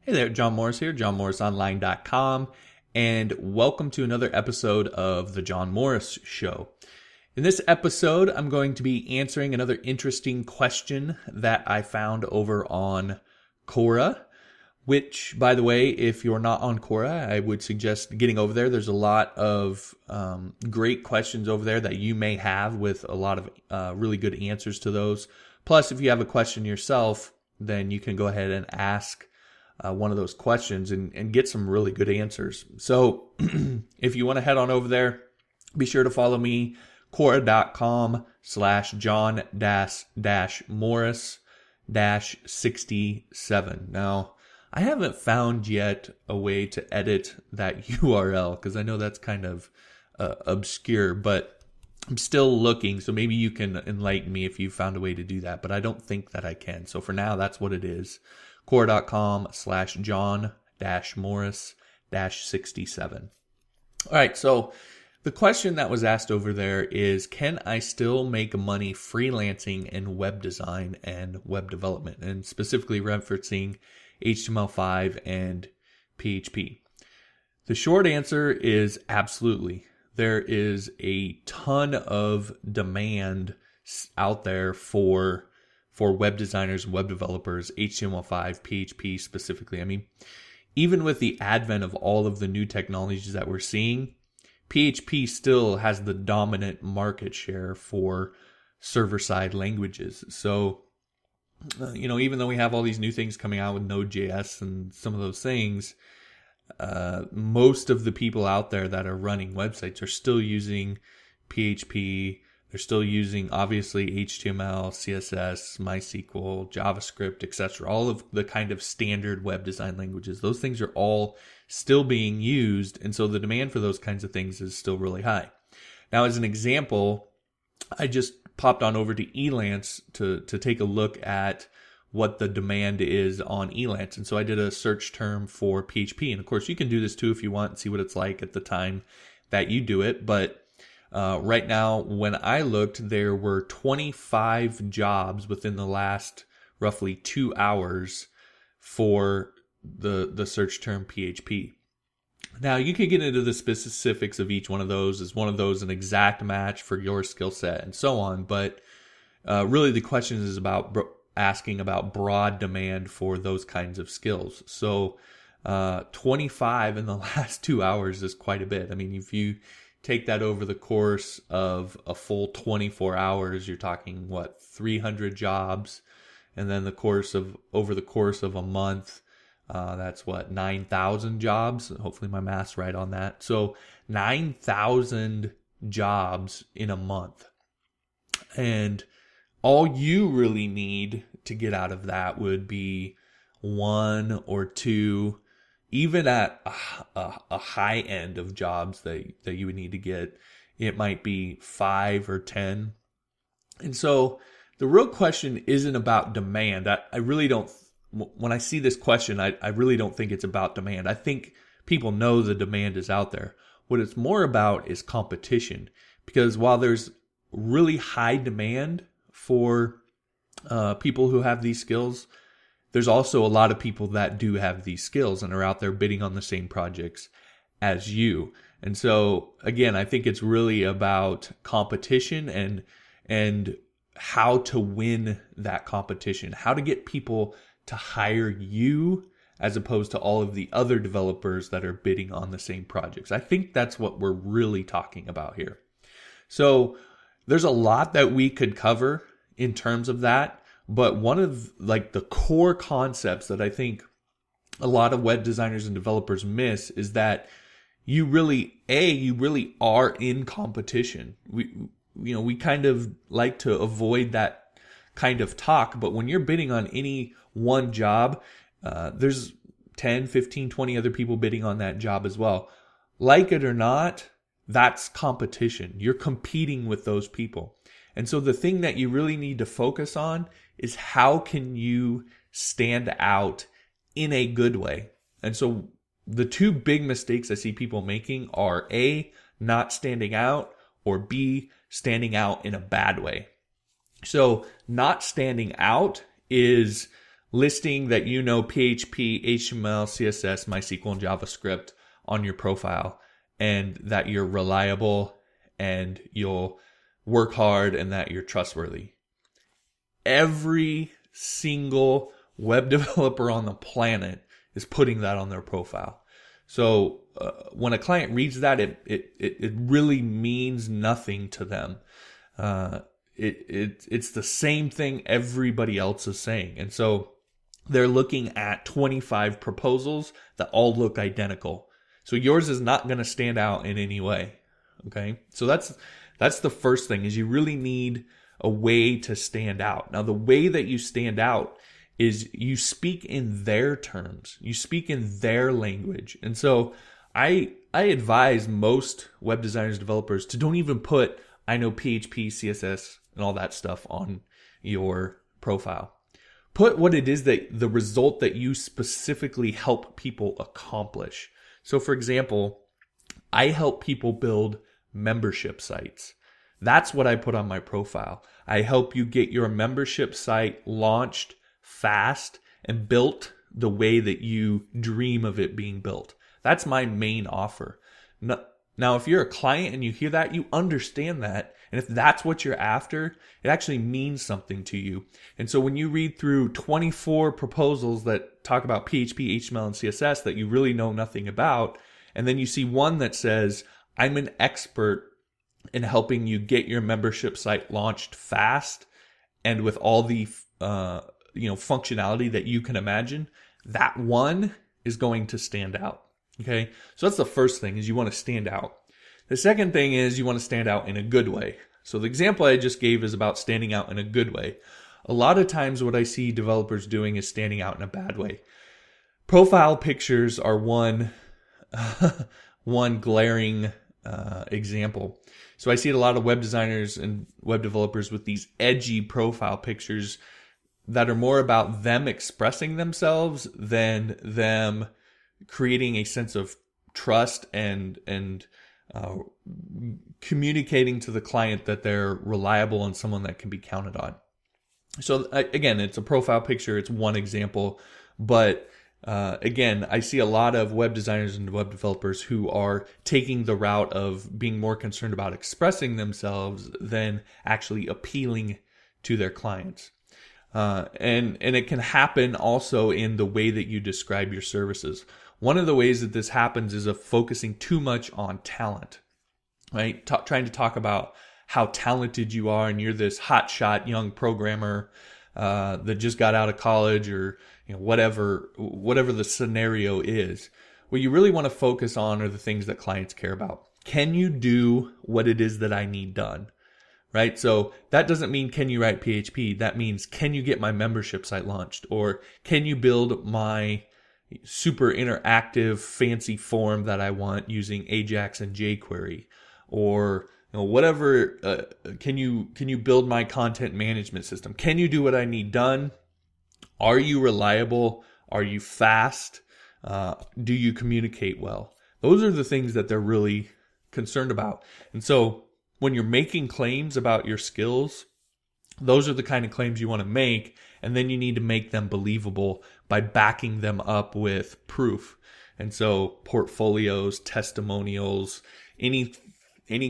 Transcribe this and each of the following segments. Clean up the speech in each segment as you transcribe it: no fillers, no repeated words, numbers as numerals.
Hey there, John Morris here, johnmorrisonline.com, and welcome to another episode of The John Morris Show. In this episode, I'm going to be answering another interesting question that I found over on Quora, which, by the way, if you're not on Quora, I would suggest getting over there. There's a lot of great questions over there that you may have with a lot of really good answers to those. Plus, if you have a question yourself, then you can go ahead and ask one of those questions and get some really good answers. So if you want to head on over there, be sure to follow me, Quora.com/John-Morris-67. Now, I haven't found yet a way to edit that URL because I know that's kind of obscure, but I'm still looking. So maybe you can enlighten me if you found a way to do that, but I don't think that I can. So for now, that's what it is. Quora.com/John-Morris-67. All right, so the question that was asked over there is, can I still make money freelancing in web design and web development, and specifically referencing HTML5 and PHP? The short answer is absolutely. There is a ton of demand out there for web designers and web developers, HTML5, PHP specifically. I mean, even with the advent of all of the new technologies that we're seeing, PHP still has the dominant market share for server-side languages. So, even though we have all these new things coming out with Node.js and some of those things, most of the people out there that are running websites are still using PHP. They're still using, obviously, HTML, CSS, MySQL, JavaScript, etc. All of the kind of standard web design languages. Those things are all still being used, and so the demand for those kinds of things is still really high. Now, as an example, I just popped on over to Elance to take a look at what the demand is on Elance. And so I did a search term for PHP. And of course, you can do this too if you want and see what it's like at the time that you do it. But right now, when I looked, there were 25 jobs within the last roughly 2 hours for the search term PHP. Now, you could get into the specifics of each one of those. Is one of those an exact match for your skill set and so on? But really, the question is about asking about broad demand for those kinds of skills. So 25 in the last 2 hours is quite a bit. I mean, if you take that over the course of a full 24 hours, you're talking, 300 jobs. And then over the course of a month, that's 9,000 jobs. Hopefully my math's right on that. So 9,000 jobs in a month. And all you really need to get out of that would be one or two, even at a high end of jobs that you would need to get, it might be 5 or 10. And so the real question isn't about demand. I really don't, when I see this question, I really don't think it's about demand. I think people know the demand is out there. What it's more about is competition. Because while there's really high demand for people who have these skills, there's also a lot of people that do have these skills and are out there bidding on the same projects as you. And so, again, I think it's really about competition and how to win that competition, how to get people to hire you as opposed to all of the other developers that are bidding on the same projects. I think that's what we're really talking about here. So there's a lot that we could cover in terms of that. But one of the core concepts that I think a lot of web designers and developers miss is that you really are in competition. We kind of like to avoid that kind of talk, but when you're bidding on any one job, there's 10, 15, 20 other people bidding on that job as well. Like it or not, that's competition. You're competing with those people. And so the thing that you really need to focus on is how can you stand out in a good way. And so the two big mistakes I see people making are A, not standing out, or B, standing out in a bad way. So not standing out is listing that you know PHP, HTML, CSS, MySQL, and JavaScript on your profile, and that you're reliable and you'll work hard and that you're trustworthy. Every single web developer on the planet is putting that on their profile. So when a client reads that, it really means nothing to them. It's the same thing everybody else is saying. And so they're looking at 25 proposals that all look identical. So yours is not going to stand out in any way. Okay. So that's the first thing, is you really need a way to stand out. Now, the way that you stand out is you speak in their terms. You speak in their language. And so I advise most web designers, developers to don't even put, I know PHP, CSS, and all that stuff on your profile. Put what it is, that the result that you specifically help people accomplish. So for example, I help people build membership sites. That's what I put on my profile. I help you get your membership site launched fast and built the way that you dream of it being built. That's my main offer. Now, if you're a client and you hear that, you understand that. And if that's what you're after, it actually means something to you. And so when you read through 24 proposals that talk about PHP, HTML, and CSS that you really know nothing about, and then you see one that says, I'm an expert in helping you get your membership site launched fast and with all the functionality that you can imagine, that one is going to stand out. Okay, so that's the first thing, is you want to stand out. The second thing is you want to stand out in a good way. So the example I just gave is about standing out in a good way. A lot of times what I see developers doing is standing out in a bad way. Profile pictures are one glaring example. So I see a lot of web designers and web developers with these edgy profile pictures that are more about them expressing themselves than them creating a sense of trust and communicating to the client that they're reliable and someone that can be counted on. So again, it's a profile picture. It's one example, but again, I see a lot of web designers and web developers who are taking the route of being more concerned about expressing themselves than actually appealing to their clients. And it can happen also in the way that you describe your services. One of the ways that this happens is of focusing too much on talent, right? Trying to talk about how talented you are and you're this hotshot young programmer that just got out of college, or whatever the scenario is. What you really want to focus on are the things that clients care about. Can you do what it is that I need done? Right? So that doesn't mean can you write PHP? That means can you get my membership site launched? Or can you build my super interactive fancy form that I want using Ajax and jQuery? Or whatever, can you build my content management system? Can you do what I need done? Are you reliable? Are you fast? Do you communicate well? Those are the things that they're really concerned about. And so when you're making claims about your skills, those are the kind of claims you want to make, and then you need to make them believable by backing them up with proof. And so portfolios, testimonials, any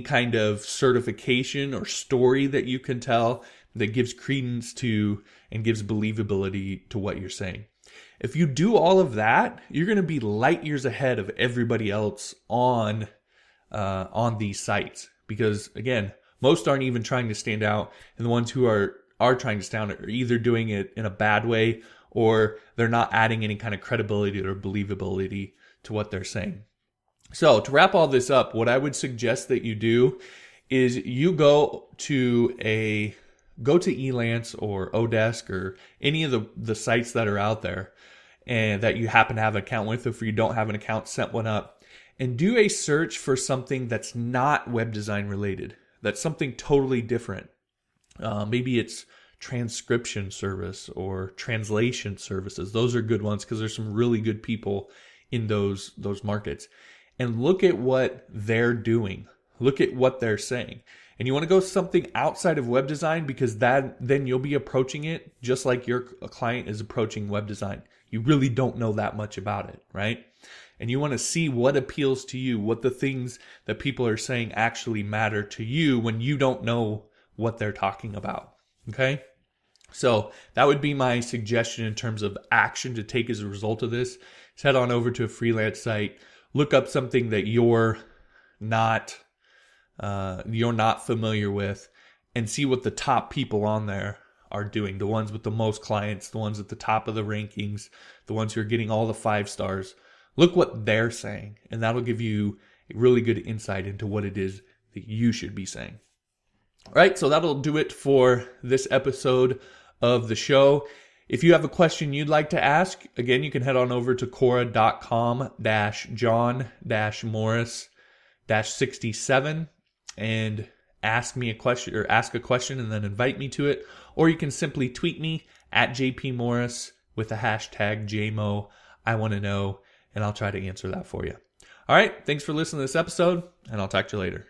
kind of certification or story that you can tell that gives credence to and gives believability to what you're saying. If you do all of that, you're going to be light years ahead of everybody else on these sites. Because again, most aren't even trying to stand out, and the ones who are trying to stand out are either doing it in a bad way, or they're not adding any kind of credibility or believability to what they're saying. So to wrap all this up, what I would suggest that you do is you go to Elance or Odesk or any of the sites that are out there and that you happen to have an account with. If you don't have an account, set one up and do a search for something that's not web design related. That's something totally different. Maybe it's transcription service or translation services. Those are good ones because there's some really good people in those markets. And look at what they're doing. Look at what they're saying. And you want to go something outside of web design, because then you'll be approaching it just like your client is approaching web design. You really don't know that much about it, right? And you want to see what appeals to you, what the things that people are saying actually matter to you when you don't know what they're talking about, okay? So that would be my suggestion in terms of action to take as a result of this. Is head on over to a freelance site, look up something that you're not familiar with, and see what the top people on there are doing. The ones with the most clients, the ones at the top of the rankings, the ones who are getting all the 5 stars. Look what they're saying, and that'll give you a really good insight into what it is that you should be saying. All right, so that'll do it for this episode of the show. If you have a question you'd like to ask, again, you can head on over to Quora.com-John-Morris-67 and ask me a question, or ask a question and then invite me to it. Or you can simply tweet me at JPMorris with the hashtag JMO I want to know, and I'll try to answer that for you. All right, thanks for listening to this episode, and I'll talk to you later.